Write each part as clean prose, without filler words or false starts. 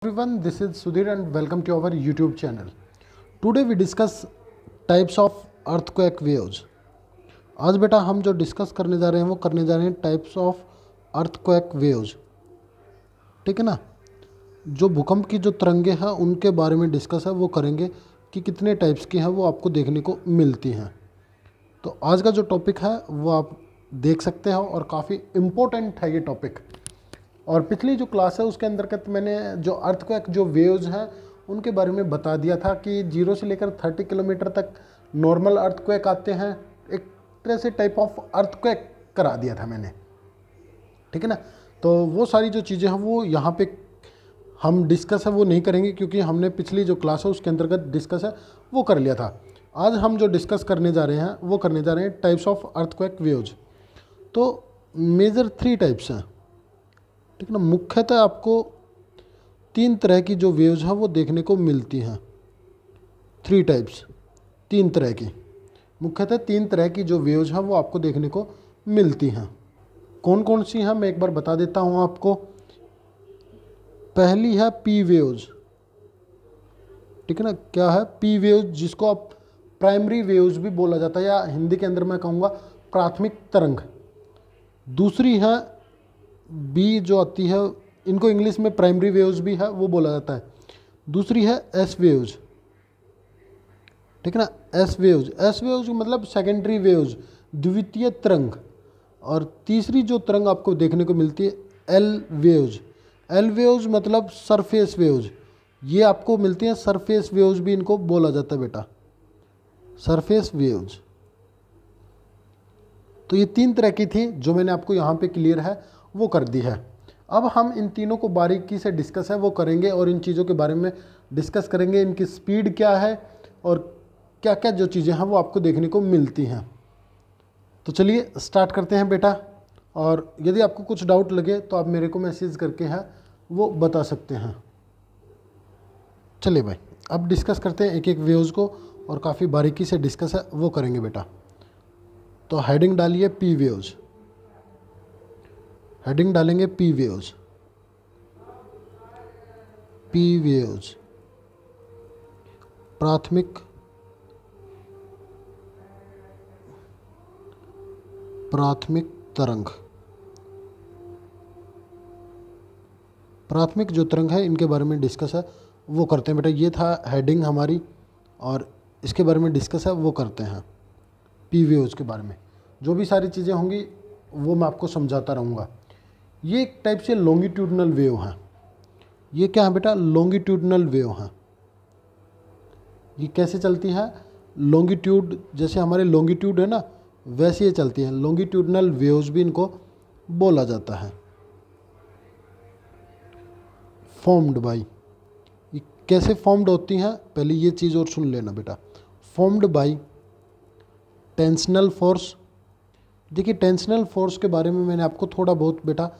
Everyone, this is Sudhir and welcome to our YouTube channel. Today we discuss types of earthquake waves. आज बेटा हम जो discuss करने जा रहे हैं वो करने जा रहे हैं टाइप्स ऑफ अर्थक्वेक वेव्स। ठीक है ना। जो भूकंप की जो तरंगे हैं उनके बारे में डिस्कस है वो करेंगे कि कितने टाइप्स की हैं वो आपको देखने को मिलती हैं। तो आज का जो टॉपिक है वो आप देख सकते हो और काफ़ी इम्पोर्टेंट है ये टॉपिक। और पिछली जो क्लास है उसके अंतर्गत मैंने जो अर्थक्वेक जो वेव्स हैं उनके बारे में बता दिया था कि 0 से लेकर 30 किलोमीटर तक नॉर्मल अर्थक्वेक आते हैं। एक तरह से टाइप ऑफ अर्थक्वेक करा दिया था मैंने। ठीक है ना। तो वो सारी जो चीज़ें हैं वो यहाँ पे हम डिस्कस है वो नहीं करेंगे क्योंकि हमने पिछली जो क्लास है उसके अंतर्गत डिस्कस है वो कर लिया था। आज हम जो डिस्कस करने जा रहे हैं वो करने जा रहे हैं टाइप्स ऑफ अर्थक्वेक वेव्स। तो मेजर 3 टाइप्स हैं। ठीक है ना। मुख्यतः आपको 3 तरह की जो वेव्स हैं वो देखने को मिलती हैं। 3 टाइप्स, 3 तरह की, मुख्यतः 3 तरह की जो वेव्स हैं वो आपको देखने को मिलती हैं। कौन कौन सी हैं मैं एक बार बता देता हूं आपको। पहली है पी वेव्स। ठीक है ना। क्या है पी वेव्स, जिसको आप प्राइमरी वेव्स भी बोला जाता है या हिंदी के अंदर मैं कहूँगा प्राथमिक तरंग। दूसरी है बी जो आती है, इनको इंग्लिश में प्राइमरी वेव्स भी है वो बोला जाता है। दूसरी है एस वेव्स। ठीक है ना। एस वेव्स मतलब सेकेंडरी वेव्स, द्वितीय तरंग। और तीसरी जो तरंग आपको देखने को मिलती है एल वेव्स मतलब सरफेस वेव्स। ये आपको मिलती हैं सरफेस वेव्स भी इनको बोला जाता है बेटा, सरफेस वेव्स। तो ये 3 तरह की थी जो मैंने आपको यहाँ पे क्लियर है वो कर दी है। अब हम इन तीनों को बारीकी से डिस्कस है वो करेंगे और इन चीज़ों के बारे में डिस्कस करेंगे। इनकी स्पीड क्या है और क्या क्या जो चीज़ें हैं वो आपको देखने को मिलती हैं। तो चलिए स्टार्ट करते हैं बेटा। और यदि आपको कुछ डाउट लगे तो आप मेरे को मैसेज करके हैं वो बता सकते हैं। चलिए भाई अब डिस्कस करते हैं एक एक वेव्स को और काफ़ी बारीकी से डिस्कस है वो करेंगे बेटा। तो हेडिंग डालिए पी वेव्स, हेडिंग डालेंगे पी वेव्स। पी वेव्स प्राथमिक तरंग। प्राथमिक जो तरंग है इनके बारे में डिस्कस है वो करते हैं बेटा। ये था हेडिंग हमारी और इसके बारे में डिस्कस है वो करते हैं। पी वेव्स के बारे में जो भी सारी चीज़ें होंगी वो मैं आपको समझाता रहूँगा। ये एक टाइप से लॉन्गिट्यूडनल वेव है। ये क्या है बेटा? लॉन्गिट्यूडनल वेव है। ये कैसे चलती है? लॉन्गिट्यूड, जैसे हमारे लॉन्गिट्यूड है ना वैसे ये चलती हैं। लॉन्गिट्यूडनल वेव्स भी इनको बोला जाता है। फॉर्म्ड बाय, ये कैसे फॉर्म्ड होती हैं पहले ये चीज़ और सुन लेना बेटा। Formed by tensional force. देखिए टेंशनल फोर्स के बारे में मैंने आपको थोड़ा बहुत बेटा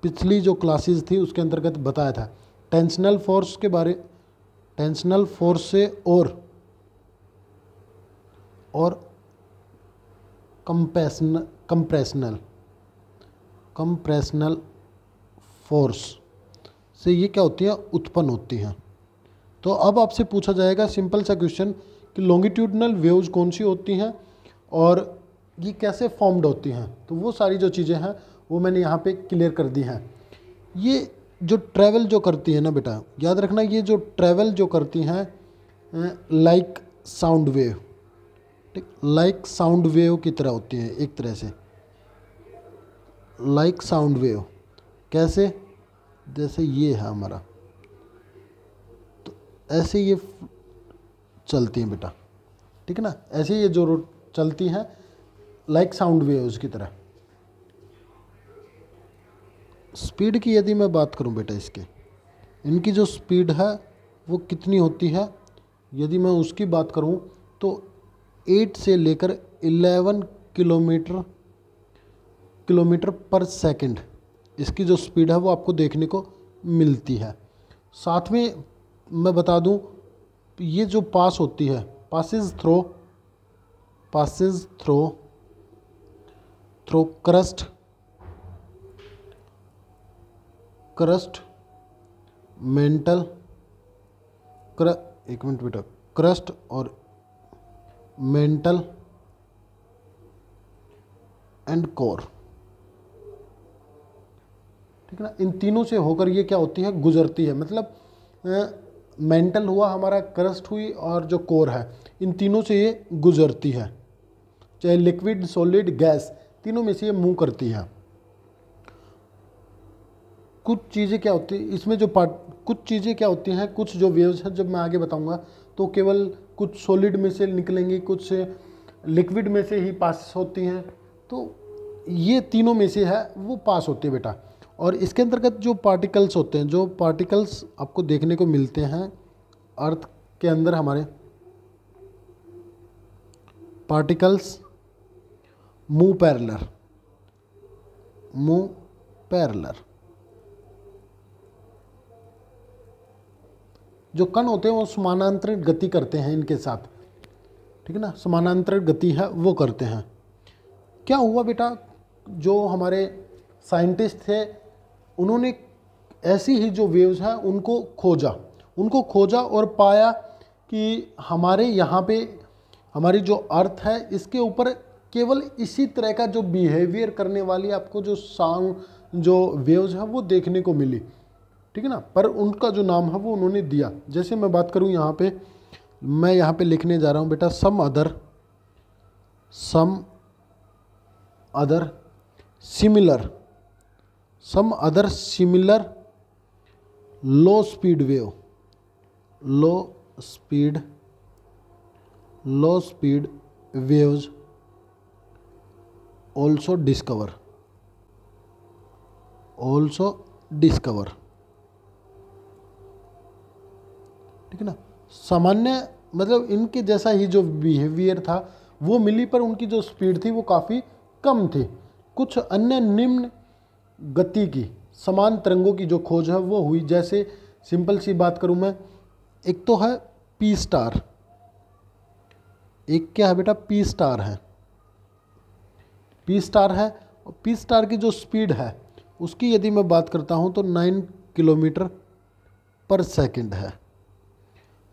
पिछली जो क्लासेस थी उसके अंतर्गत बताया था। टेंशनल फोर्स के बारे, टेंशनल फोर्स से और कंप्रेशनल फोर्स से ये क्या होती है? उत्पन्न होती हैं। तो अब आपसे पूछा जाएगा सिंपल सा क्वेश्चन कि लॉन्गिट्यूडनल वेव्स कौन सी होती हैं और ये कैसे फॉर्म्ड होती हैं। तो वो सारी जो चीज़ें हैं वो मैंने यहाँ पे क्लियर कर दी हैं। ये जो ट्रैवल जो करती है ना बेटा, याद रखना ये जो ट्रैवल जो करती हैं लाइक साउंड वेव। ठीक, लाइक साउंड वेव की तरह होती हैं एक तरह से। लाइक साउंड वेव कैसे? जैसे ये है हमारा, तो ऐसे ये चलती हैं बेटा। ठीक है ना। ऐसे ये जो चलती हैं लाइक साउंड वेव्स की तरह। स्पीड की यदि मैं बात करूं बेटा, इनकी जो स्पीड है वो कितनी होती है? यदि मैं उसकी बात करूं तो 8 से लेकर 11 किलोमीटर पर सेकंड इसकी जो स्पीड है वो आपको देखने को मिलती है। साथ में मैं बता दूं ये जो पास होती है, पासेज थ्रो क्रस्ट मेंटल एक मिनट बेटा, क्रस्ट और मेंटल एंड कोर, ठीक है ना। इन तीनों से होकर ये क्या होती है, गुजरती है। मतलब मेंटल हुआ हमारा, क्रस्ट हुई और जो कोर है, इन तीनों से ये गुजरती है। चाहे लिक्विड, सॉलिड, गैस, तीनों में से ये मूव करती है। कुछ चीज़ें क्या होती है इसमें, जो कुछ चीज़ें क्या होती हैं, कुछ जो वेव्स हैं, जब मैं आगे बताऊंगा तो केवल कुछ सॉलिड में से निकलेंगी, कुछ लिक्विड में से ही पास होती हैं। तो ये तीनों में से है वो पास होती है बेटा। और इसके अंतर्गत जो पार्टिकल्स होते हैं, जो पार्टिकल्स आपको देखने को मिलते हैं अर्थ के अंदर, हमारे particles move parallel, move parallel. जो कण होते हैं वो समानांतर गति करते हैं इनके साथ, ठीक है ना, समानांतर गति है वो करते हैं। क्या हुआ बेटा, जो हमारे साइंटिस्ट थे उन्होंने ऐसी ही जो वेव्स हैं उनको खोजा और पाया कि हमारे यहाँ पे हमारी जो अर्थ है इसके ऊपर केवल इसी तरह का जो बिहेवियर करने वाली आपको जो साउंड जो वेव्स हैं वो देखने को मिली, ठीक है ना। पर उनका जो नाम है वो उन्होंने दिया। जैसे मैं बात करूँ यहाँ पे, मैं यहाँ पे लिखने जा रहा हूँ बेटा, some other similar low speed waves also discover, ठीक है ना। सामान्य मतलब इनके जैसा ही जो बिहेवियर था वो मिली, पर उनकी जो स्पीड थी वो काफ़ी कम थी। कुछ अन्य निम्न गति की समान तरंगों की जो खोज है वो हुई। जैसे सिंपल सी बात करूं मैं, एक तो है पी स्टार, एक क्या है बेटा, पी स्टार है। और पी स्टार की जो स्पीड है उसकी यदि मैं बात करता हूं तो 9 किलोमीटर पर सेकंड है।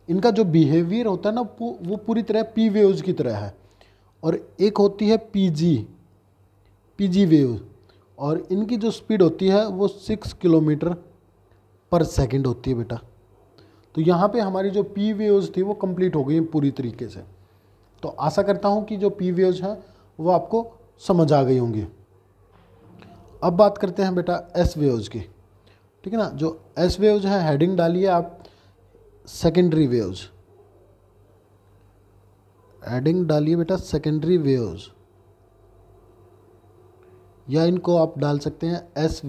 इनका जो बिहेवियर होता है ना वो पूरी तरह पी वेव्स की तरह है। और एक होती है पीजी वेव, और इनकी जो स्पीड होती है वो 6 किलोमीटर पर सेकंड होती है बेटा। तो यहाँ पे हमारी जो पी वेव्स थी वो कंप्लीट हो गई पूरी तरीके से। तो आशा करता हूँ कि जो पी वेव्स हैं वो आपको समझ आ गई होंगी। अब बात करते हैं बेटा एस वेव्स की, ठीक है ना। जो एस वेव्स है, हेडिंग डालिए आप सेकेंडरी वेव्स, हेडिंग डालिए बेटा सेकेंडरी वेव्स, या इनको आप डाल सकते हैं एस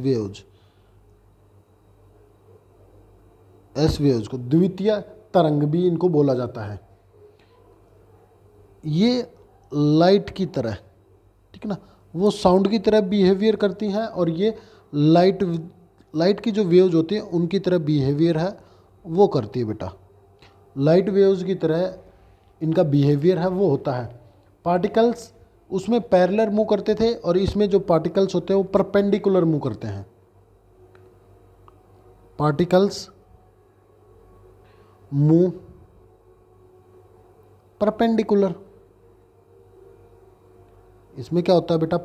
वेव्स को द्वितीय तरंग भी इनको बोला जाता है। ये लाइट की तरह, ठीक है ना, वो साउंड की तरह बिहेवियर करती हैं, और ये लाइट की जो वेव्स होती हैं उनकी तरह बिहेवियर है वो करती है बेटा। लाइट वेव्स की तरह इनका बिहेवियर है वो होता है। पार्टिकल्स उसमें पैरेलल मूव करते थे, और इसमें जो पार्टिकल्स होते हैं वो परपेंडिकुलर मूव करते हैं। पार्टिकल्स मूव परपेंडिकुलर, इसमें क्या होता है बेटा,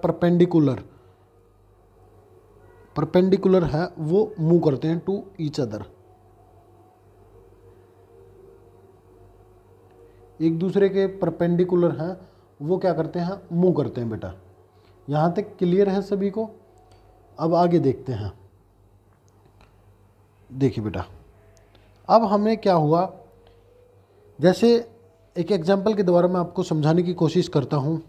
परपेंडिकुलर है वो मूव करते हैं टू ईच अदर, एक दूसरे के परपेंडिकुलर हैं वो क्या करते हैं, मूव करते हैं बेटा। यहाँ तक क्लियर है सभी को। अब आगे देखते हैं। देखिए बेटा, अब हमें क्या हुआ, जैसे एक एग्जांपल के द्वारा मैं आपको समझाने की कोशिश करता हूँ।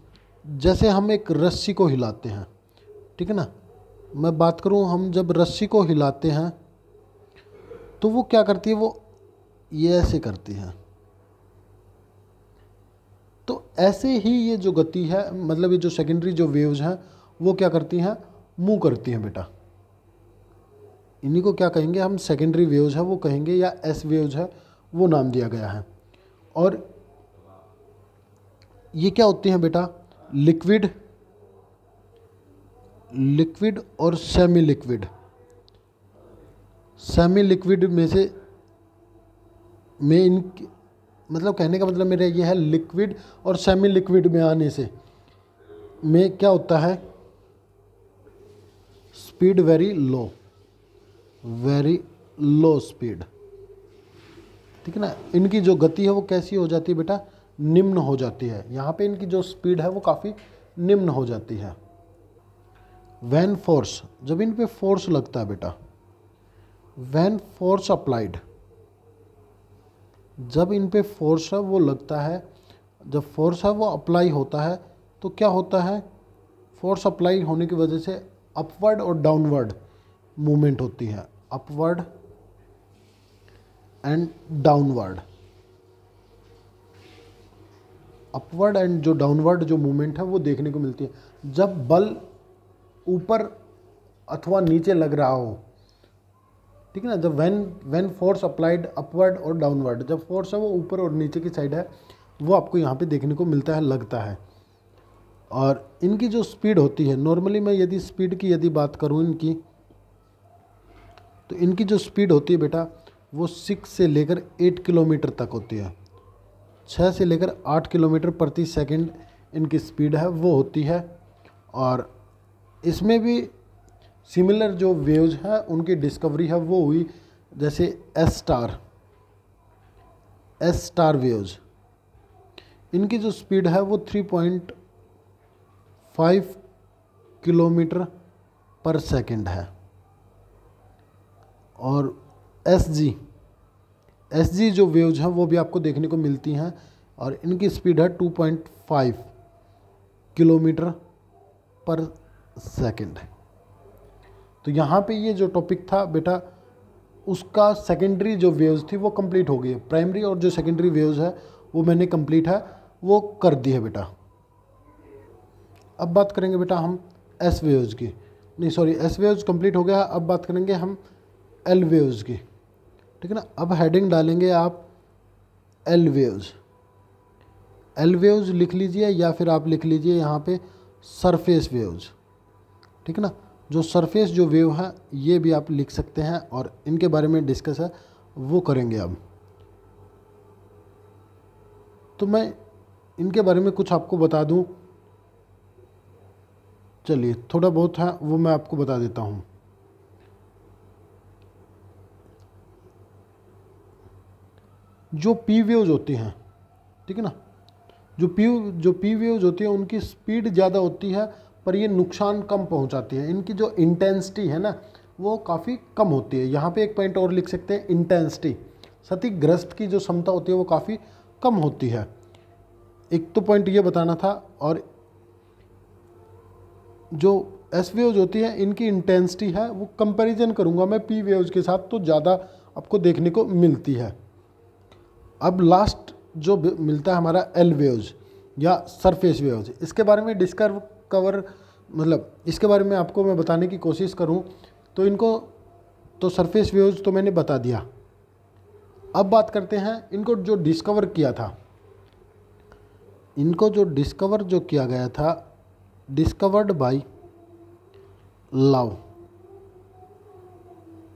जैसे हम एक रस्सी को हिलाते हैं, ठीक है ना, मैं बात करूँ, हम जब रस्सी को हिलाते हैं तो वो क्या करती है, वो ये ऐसे करती है। तो ऐसे ही ये जो गति है, मतलब ये जो सेकेंडरी जो वेव्स हैं वो क्या करती हैं, मूव करती हैं बेटा। इन्हीं को क्या कहेंगे हम, सेकेंडरी वेव्स है वो कहेंगे, या एस वेव्स है वो नाम दिया गया है। और ये क्या होती हैं बेटा, लिक्विड और सेमी लिक्विड। सेमी लिक्विड में से में इन मतलब कहने का मतलब मेरा ये है, लिक्विड और सेमी लिक्विड में आने से में क्या होता है, स्पीड वेरी लो स्पीड, ठीक है ना। इनकी जो गति है वो कैसी हो जाती है बेटा, निम्न हो जाती है। यहाँ पे इनकी जो स्पीड है वो काफ़ी निम्न हो जाती है। व्हेन फोर्स, जब इन पे फोर्स लगता है बेटा, व्हेन फोर्स अप्लाइड, जब इन पे फोर्स है वो लगता है, जब फोर्स है वो अप्लाई होता है तो क्या होता है, फोर्स अप्लाई होने की वजह से अपवर्ड और डाउनवर्ड मूवमेंट होती है, upward and downward. Upward and जो डाउनवर्ड जो मूवमेंट है वो देखने को मिलती है जब बल ऊपर अथवा नीचे लग रहा हो, ठीक है ना। जब व्हेन फोर्स अप्लाइड अपवर्ड और डाउनवर्ड, जब फोर्स है वो ऊपर और नीचे की साइड है, वो आपको यहाँ पे देखने को मिलता है, लगता है। और इनकी जो स्पीड होती है, नॉर्मली मैं यदि स्पीड की यदि बात करूँ इनकी, तो इनकी जो स्पीड होती है बेटा वो 6 से लेकर 8 किलोमीटर तक होती है। 6 से लेकर 8 किलोमीटर प्रति सेकंड इनकी स्पीड है वो होती है। और इसमें भी सिमिलर जो वेव्स है उनकी डिस्कवरी है वो हुई, जैसे एस स्टार वेव्स, इनकी जो स्पीड है वो 3.5 किलोमीटर पर सेकंड है। और एस जी जो वेव्स हैं वो भी आपको देखने को मिलती हैं और इनकी स्पीड है 2.5 किलोमीटर पर सेकंड। तो यहाँ पे ये जो टॉपिक था बेटा उसका सेकेंडरी जो वेव्स थी वो कंप्लीट हो गई है। प्राइमरी और जो सेकेंडरी वेव्स है वो मैंने कंप्लीट है वो कर दी है बेटा। अब बात करेंगे बेटा हम एस वेव्स की, नहीं सॉरी, एस वेव्स कंप्लीट हो गया। अब बात करेंगे हम एल वेव्स की, ठीक है ना। अब हेडिंग डालेंगे आप एल वेव्स, एल वेव्स लिख लीजिए या फिर आप लिख लीजिए यहाँ पे सरफेस वेव्स, ठीक है ना। जो सरफेस जो वेव है ये भी आप लिख सकते हैं और इनके बारे में डिस्कस है वो करेंगे। अब तो मैं इनके बारे में कुछ आपको बता दूं, चलिए थोड़ा बहुत है वो मैं आपको बता देता हूं। जो पी वेव्स होती हैं, ठीक है ना, जो पी वेव्स होती है उनकी स्पीड ज़्यादा होती है पर ये नुकसान कम पहुंचाती है। इनकी जो इंटेंसिटी है ना वो काफ़ी कम होती है। यहाँ पे एक पॉइंट और लिख सकते हैं, इंटेंसिटी, क्षतिग्रस्त की जो क्षमता होती है वो काफ़ी कम होती है। एक तो पॉइंट ये बताना था। और जो एस वेव्स होती है इनकी इंटेंसिटी है वो कंपैरिजन करूँगा मैं पी वेव्स के साथ तो ज़्यादा आपको देखने को मिलती है। अब लास्ट जो मिलता है हमारा एल वेव्स या सरफेस वेव्स, इसके बारे में मतलब इसके बारे में आपको मैं बताने की कोशिश करूं तो इनको तो सरफेस वेव्स तो मैंने बता दिया। अब बात करते हैं इनको जो डिस्कवर किया था, इनको जो डिस्कवर जो किया गया था, डिस्कवर्ड बाय लव,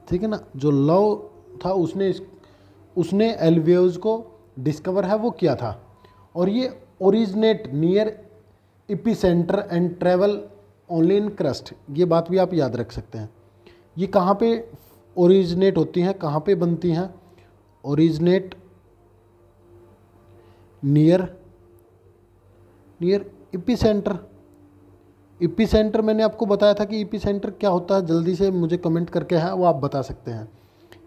ठीक है ना। जो लव था उसने एल वेव्स को डिस्कवर है वो किया था। और ये originate near epicentre and travel only in crust, ये बात भी आप याद रख सकते हैं। ये कहाँ पे ओरिजिनेट होती हैं, कहाँ पे बनती हैं, ओरिजिनेट नियर एपिसेंटर। एपिसेंटर मैंने आपको बताया था कि एपिसेंटर क्या होता है, जल्दी से मुझे कमेंट करके है वो आप बता सकते हैं।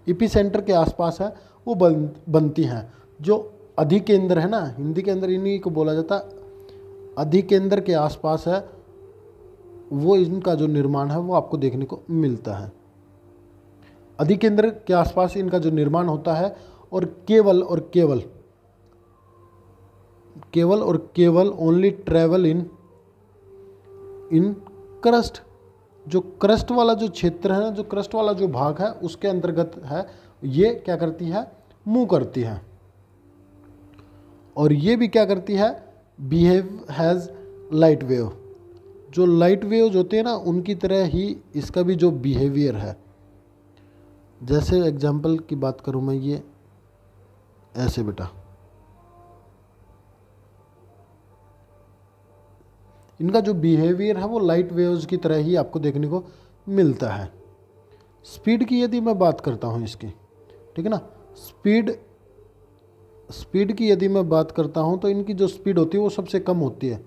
एपिसेंटर के आसपास है वो बनती हैं। जो अधिकेंद्र है ना, हिंदी के अंदर इन्हीं को बोला जाता है, अधिकेंद्र के आसपास है वो इनका जो निर्माण है वो आपको देखने को मिलता है। अधिकेंद्र के आसपास इनका जो निर्माण होता है और केवल ओनली ट्रेवल इन क्रस्ट। जो क्रस्ट वाला जो क्षेत्र है ना, जो क्रस्ट वाला जो भाग है उसके अंतर्गत है, ये क्या करती है, मूव करती है। और ये भी क्या करती है, बिहेव हैज़ लाइट वेव। जो लाइट वेव्स होते हैं ना उनकी तरह ही इसका भी जो बिहेवियर है जैसे एग्जाम्पल की बात करूँ मैं, ये ऐसे बेटा, इनका जो बिहेवियर है वो लाइट वेव्स की तरह ही आपको देखने को मिलता है। स्पीड की यदि मैं बात करता हूँ इसकी, ठीक है ना, स्पीड की यदि मैं बात करता हूँ तो इनकी जो स्पीड होती है वो सबसे कम होती है,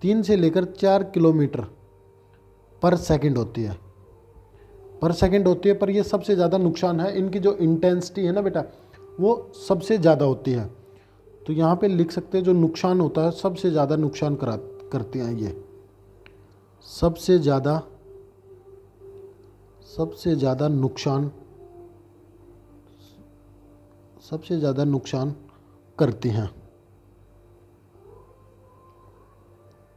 3 से लेकर 4 किलोमीटर पर सेकंड होती है, पर ये सबसे ज़्यादा नुकसान है, इनकी जो इंटेंसिटी है ना बेटा वो सबसे ज़्यादा होती है। तो यहाँ पे लिख सकते हैं जो नुकसान होता है, सबसे ज़्यादा नुकसान करते हैं ये, सबसे ज़्यादा नुकसान करती हैं,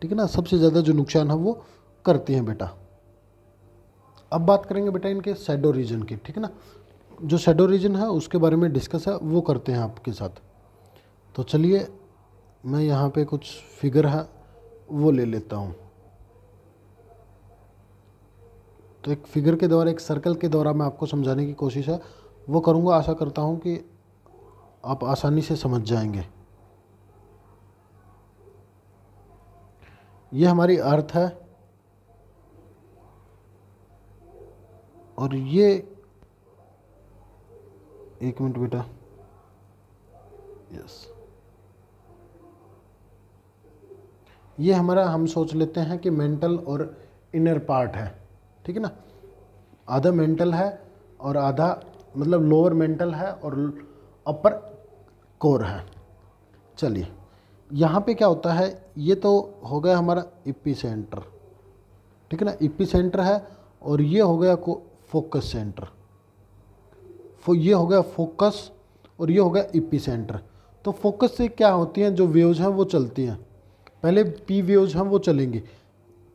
ठीक है ना, सबसे ज़्यादा जो नुकसान है वो करती हैं बेटा। अब बात करेंगे बेटा इनके शैडो रीजन की, ठीक है ना, जो शैडो रीजन है उसके बारे में डिस्कस है वो करते हैं आपके साथ। तो चलिए मैं यहाँ पे कुछ फिगर है वो ले लेता हूँ। तो एक फिगर के द्वारा, एक सर्कल के द्वारा मैं आपको समझाने की कोशिश है वो करूँगा। आशा करता हूँ कि आप आसानी से समझ जाएंगे। ये हमारी अर्थ है और ये, एक मिनट बेटा, यस, ये हमारा, हम सोच लेते हैं कि मेंटल और इनर पार्ट है, ठीक है ना, आधा मेंटल है और आधा, मतलब लोअर मेंटल है और अपर कोर है। चलिए यहाँ पे क्या होता है, ये तो हो गया हमारा इपी सेंटर, ठीक है ना, इपी सेंटर है, और ये हो गया फोकस सेंटर, ये हो गया फोकस और ये हो गया इपी सेंटर। तो फोकस से क्या होती हैं, जो वेव्स हैं वो चलती हैं, पहले पी वेव्स हैं वो चलेंगी।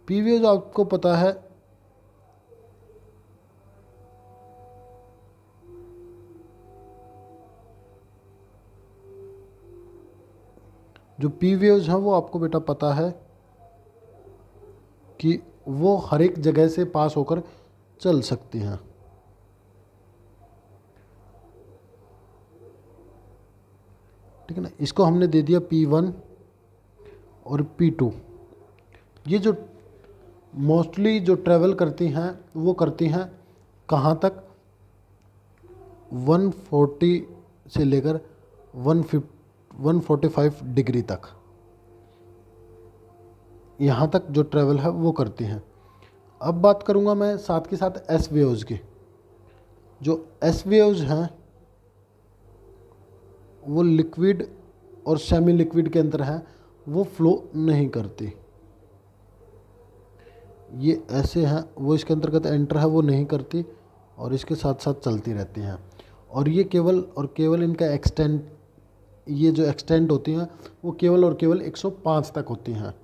पी वेव्स आपको पता है जो पी वेव्स हैं वो आपको बेटा पता है कि वो हर एक जगह से पास होकर चल सकती हैं, ठीक है ना। इसको हमने दे दिया P1 और P2। ये जो मोस्टली जो ट्रैवल करती हैं वो करती हैं कहाँ तक, 140 से लेकर 145 डिग्री तक, यहाँ तक जो ट्रैवल है वो करती हैं। अब बात करूँगा मैं साथ के साथ एस वेव्स की। जो एस वेव्स हैं वो लिक्विड और सेमी लिक्विड के अंदर है, वो फ्लो नहीं करती। ये ऐसे हैं, वो इसके अंतर्गत एंटर है, वो नहीं करती और इसके साथ साथ चलती रहती हैं। और ये केवल और केवल इनका एक्सटेंड, ये जो एक्सटेंड होती हैं वो केवल और केवल 105 तक होती हैं,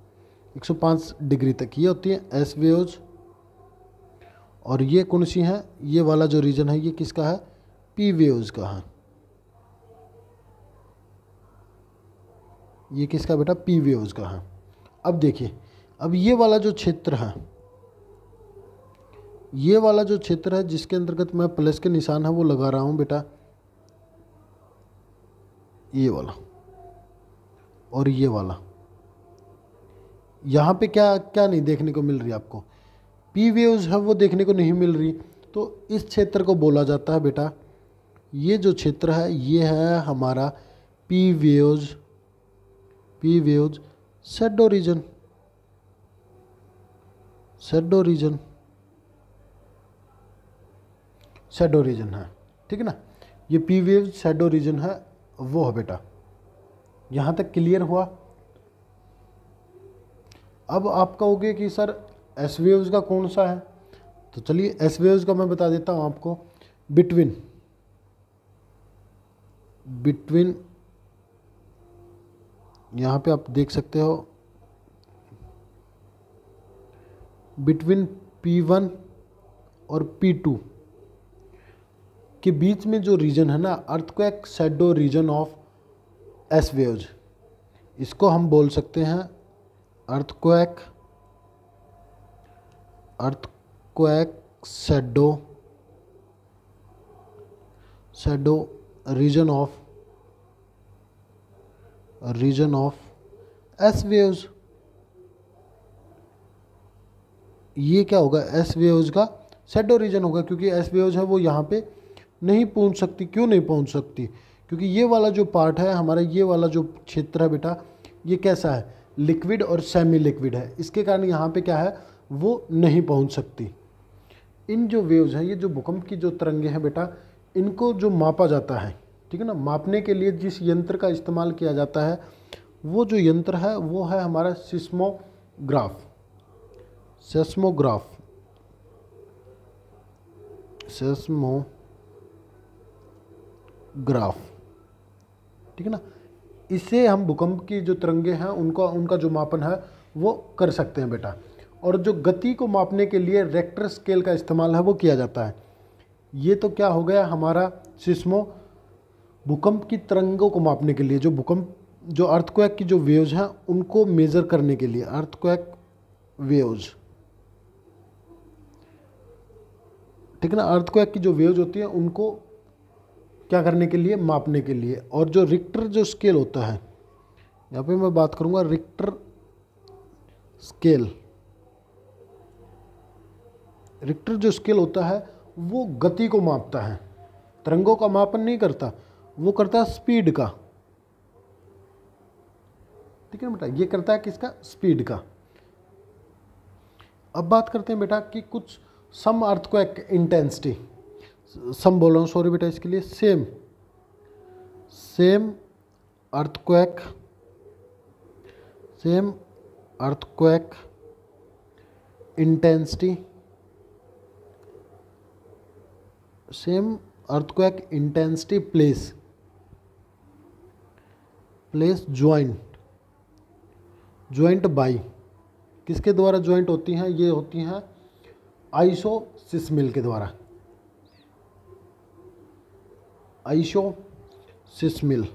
105 डिग्री तक ये होती हैं एस वेव्स। और ये कौन सी हैं, ये वाला जो रीजन है ये किसका है, पी वेव्स का है। ये किसका बेटा, पी वेव्स का है। अब देखिए, अब ये वाला जो क्षेत्र है, ये वाला जो क्षेत्र है जिसके अंतर्गत मैं प्लस के निशान है वो लगा रहा हूँ बेटा, ये वाला और ये वाला, यहाँ पे क्या क्या नहीं देखने को मिल रही आपको, पी वेव्स है वो देखने को नहीं मिल रही। तो इस क्षेत्र को बोला जाता है बेटा, ये जो क्षेत्र है ये है हमारा P waves shadow reason, shadow reason है, ठीक है ना। ये पी वेव शैडो रीजन है वो है बेटा। यहाँ तक क्लियर हुआ। अब आप कहोगे कि सर एस वेव्स का कौन सा है, तो चलिए एस वेव्स का मैं बता देता हूँ आपको। बिटवीन यहाँ पे आप देख सकते हो, बिटवीन P1 और P2 के बीच में जो रीजन है ना, earthquake shadow reason of S waves, इसको हम बोल सकते हैं earthquake shadow shadow reason of S waves. ये क्या होगा, एस वेव्स का शैडो रीजन होगा, क्योंकि एस वेव्स है वो यहाँ पे नहीं पहुँच सकती। क्यों नहीं पहुँच सकती? क्योंकि ये वाला जो पार्ट है हमारा, ये वाला जो क्षेत्र है बेटा, ये कैसा है, लिक्विड और सेमी लिक्विड है। इसके कारण यहाँ पे क्या है, वो नहीं पहुँच सकती। इन जो वेव्स हैं, ये जो भूकंप की जो तरंगे हैं बेटा, इनको जो मापा जाता है, ठीक है ना, मापने के लिए जिस यंत्र का इस्तेमाल किया जाता है, वो जो यंत्र है वो है हमारा सिस्मोग्राफ। ठीक है ना। इससे हम भूकंप की जो तरंगे हैं उनका जो मापन है वो कर सकते हैं बेटा। और जो गति को मापने के लिए रेक्टर स्केल का इस्तेमाल है वो किया जाता है। ये तो क्या हो गया हमारा भूकंप की तरंगों को मापने के लिए, जो अर्थक्वेक की जो वेव्स हैं उनको मेज़र करने के लिए, अर्थक्वेक वेव्स, ठीक है ना, अर्थक्वेक की जो वेव्स होती हैं उनको क्या करने के लिए, मापने के लिए। और जो रिक्टर जो स्केल होता है, यहाँ पे मैं बात करूँगा रिक्टर स्केल। रिक्टर जो स्केल होता है वो गति को मापता है, तरंगों का मापन नहीं करता, वो करता है स्पीड का, ठीक है ना बेटा। ये करता है किसका, स्पीड का। अब बात करते हैं बेटा कि कुछ सम अर्थक्वेक इंटेंसिटी, सम बोल रहा हूँ, सॉरी बेटा इसके लिए, same earthquake intensity, same earthquake intensity place joint by, किसके द्वारा ज्वाइंट होती हैं, ये होती हैं आइसोसिस्मिल के द्वारा। आइसोसिस्मिल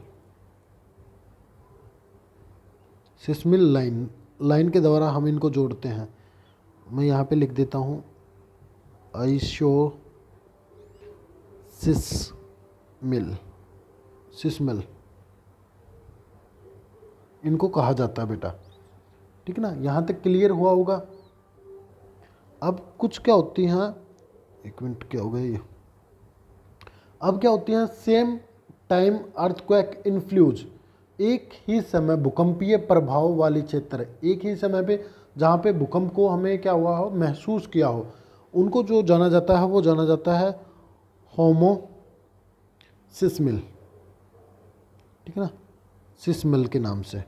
लाइन के द्वारा हम इनको जोड़ते हैं। मैं यहाँ पे लिख देता हूँ सिस्मिल इनको कहा जाता है बेटा, ठीक है ना। यहाँ तक क्लियर हुआ होगा। अब कुछ क्या होती हैं, एक मिनट, क्या हो गया ये, अब क्या होती हैं सेम टाइम अर्थक्वेक इन्फ्लूज, एक ही समय भूकंपीय प्रभाव वाली क्षेत्र, एक ही समय पे जहाँ पे भूकंप को हमें क्या हुआ हो, महसूस किया हो, उनको जो जाना जाता है वो जाना जाता है होमोसिस्मिल, ठीक है ना, सिस्मिल के नाम से।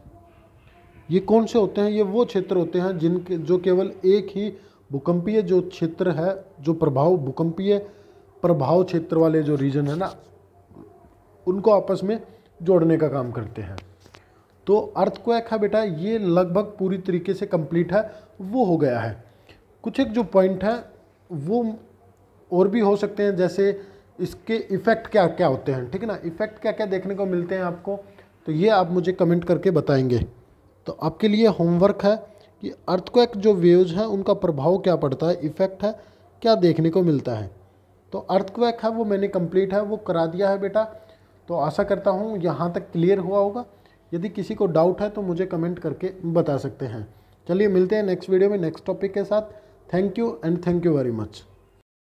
ये कौन से होते हैं, ये वो क्षेत्र होते हैं जिनके जो केवल एक ही भूकंपीय जो क्षेत्र है, जो भूकंपीय प्रभाव क्षेत्र वाले जो रीजन है ना, उनको आपस में जोड़ने का काम करते हैं। तो अर्थक्वेक है बेटा, ये लगभग पूरी तरीके से कंप्लीट है, वो हो गया है। कुछ एक जो पॉइंट है वो और भी हो सकते हैं, जैसे इसके इफ़ेक्ट क्या क्या होते हैं, ठीक है ना, इफ़ेक्ट क्या क्या देखने को मिलते हैं आपको, तो ये आप मुझे कमेंट करके बताएंगे। तो आपके लिए होमवर्क है कि अर्थक्वेक जो वेव्स हैं उनका प्रभाव क्या पड़ता है, इफ़ेक्ट है क्या देखने को मिलता है। तो अर्थक्वेक है वो मैंने कंप्लीट है वो करा दिया है बेटा। तो आशा करता हूँ यहाँ तक क्लियर हुआ होगा। यदि किसी को डाउट है तो मुझे कमेंट करके बता सकते हैं। चलिए मिलते हैं नेक्स्ट वीडियो में नेक्स्ट टॉपिक के साथ। Thank you and thank you very much.